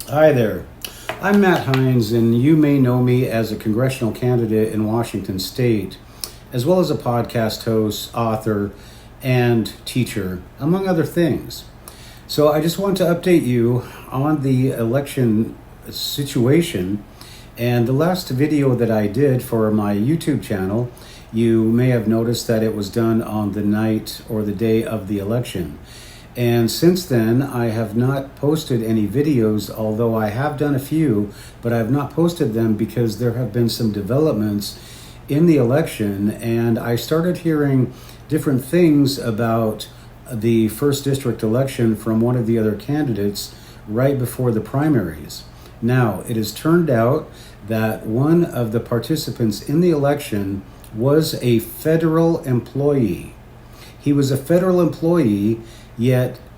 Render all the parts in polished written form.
Hi there. I'm Matt Heines, and you may know me as a congressional candidate in Washington State, as well as a podcast host, author, and teacher, among other things. So I just want to update you on the election situation. And the last video that I did for my YouTube channel, you may have noticed that it was done on the night or the day of the election. And since then, I have not posted any videos, although I have done a few, but I've not posted them because there have been some developments in the election, and I started hearing different things about the first district election from one of the other candidates right before the primaries. Now, it has turned out that one of the participants in the election was a federal employee. He was a federal employee,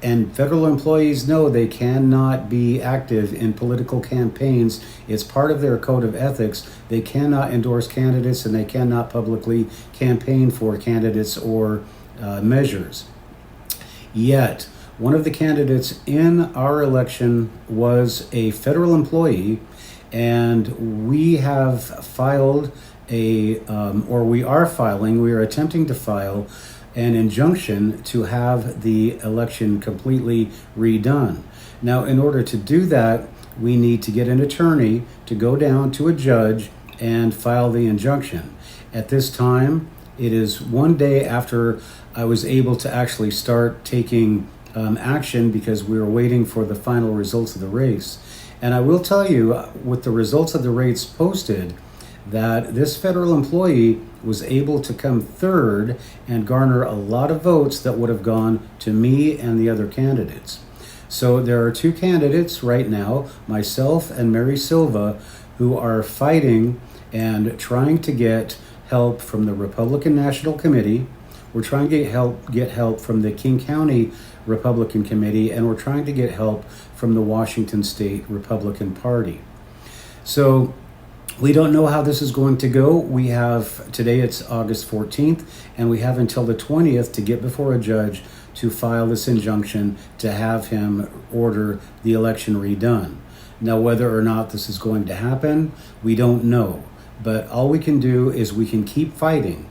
and federal employees know they cannot be active in political campaigns. It's part of their code of ethics. They cannot endorse candidates and they cannot publicly campaign for candidates or measures. Yet, one of the candidates in our election was a federal employee, and we have filed we are attempting to file an injunction to have the election completely redone. Now, in order to do that, we need to get an attorney to go down to a judge and file the injunction. At this time, it is one day after I was able to actually start taking action because we were waiting for the final results of the race. And I will tell you, with the results of the race posted, that this federal employee was able to come third and garner a lot of votes that would have gone to me and the other candidates. So there are two candidates right now, myself and Mary Silva, who are fighting and trying to get help from the Republican National Committee. We're trying to get help from the King County Republican Committee, and we're trying to get help from the Washington State Republican Party. So we don't know how this is going to go. We have, today it's August 14th, and we have until the 20th to get before a judge to file this injunction to have him order the election redone. Now, whether or not this is going to happen, we don't know. But all we can do is we can keep fighting.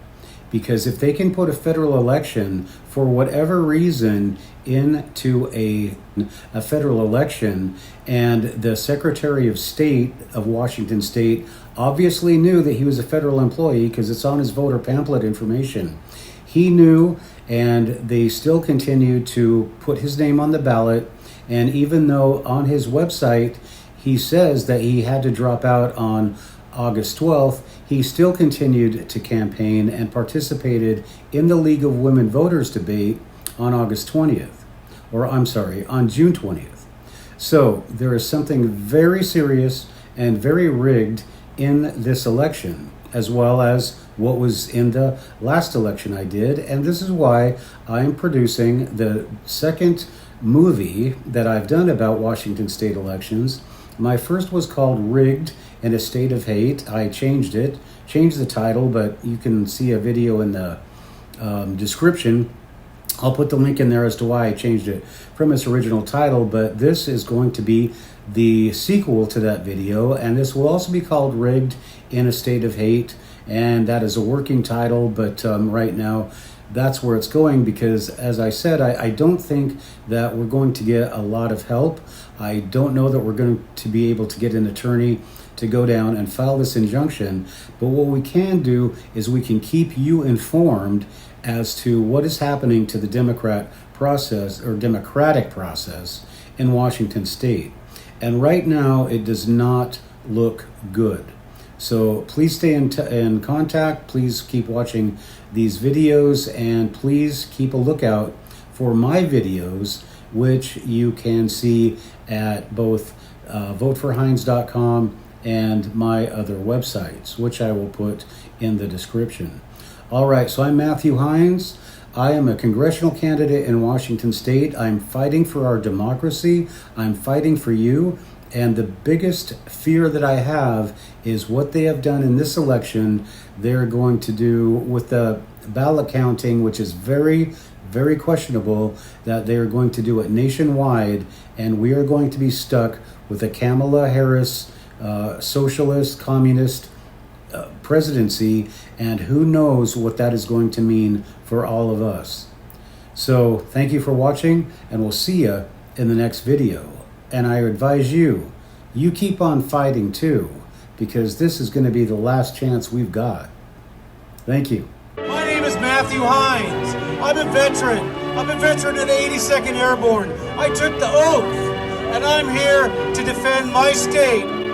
Because if they can put a federal election for whatever reason into a federal election, and the Secretary of State of Washington State obviously knew that he was a federal employee because it's on his voter pamphlet information. He knew, and they still continued to put his name on the ballot. And even though on his website he says that he had to drop out on August 12th, he still continued to campaign and participated in the League of Women Voters debate on August 20th, on June 20th. So there is something very serious and very rigged in this election, as well as what was in the last election I did. And this is why I'm producing the second movie that I've done about Washington State elections. My first was called Rigged in a State of Hate. I changed the title, but you can see a video in the description. I'll put the link in there as to why I changed it from its original title, but this is going to be the sequel to that video, and this will also be called Rigged in a State of Hate, and that is a working title, but right now that's where it's going because, as I said, I don't think that we're going to get a lot of help. I don't know that we're going to be able to get an attorney to go down and file this injunction, but what we can do is we can keep you informed as to what is happening to the democratic process in Washington State. And right now, it does not look good. So please stay in contact. Please keep watching these videos, and please keep a lookout for my videos, which you can see at both voteforheines.com and my other websites, which I will put in the description. All right, so I'm Matthew Heines. I am a congressional candidate in Washington State. I'm fighting for our democracy. I'm fighting for you. And the biggest fear that I have is what they have done in this election, they're going to do with the ballot counting, which is very, very questionable, that they are going to do it nationwide, and we are going to be stuck with a Kamala Harris socialist, communist presidency, and who knows what that is going to mean for all of us. So thank you for watching, and we'll see you in the next video. And I advise you keep on fighting too, because this is going to be the last chance we've got. Thank you. My name is Matthew Heines. I'm a veteran. I'm a veteran of the 82nd Airborne. I took the oath, and I'm here to defend my state.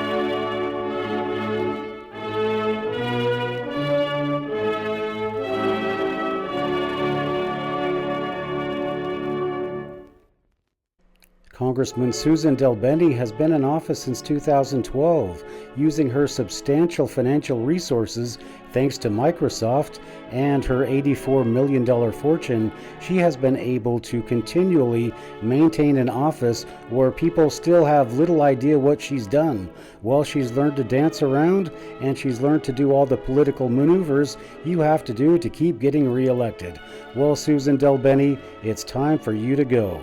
Congressman Susan DelBene has been in office since 2012. Using her substantial financial resources, thanks to Microsoft, and her $84 million fortune, she has been able to continually maintain an office where people still have little idea what she's done. Well, she's learned to dance around, and she's learned to do all the political maneuvers you have to do to keep getting reelected. Well, Susan DelBene, it's time for you to go.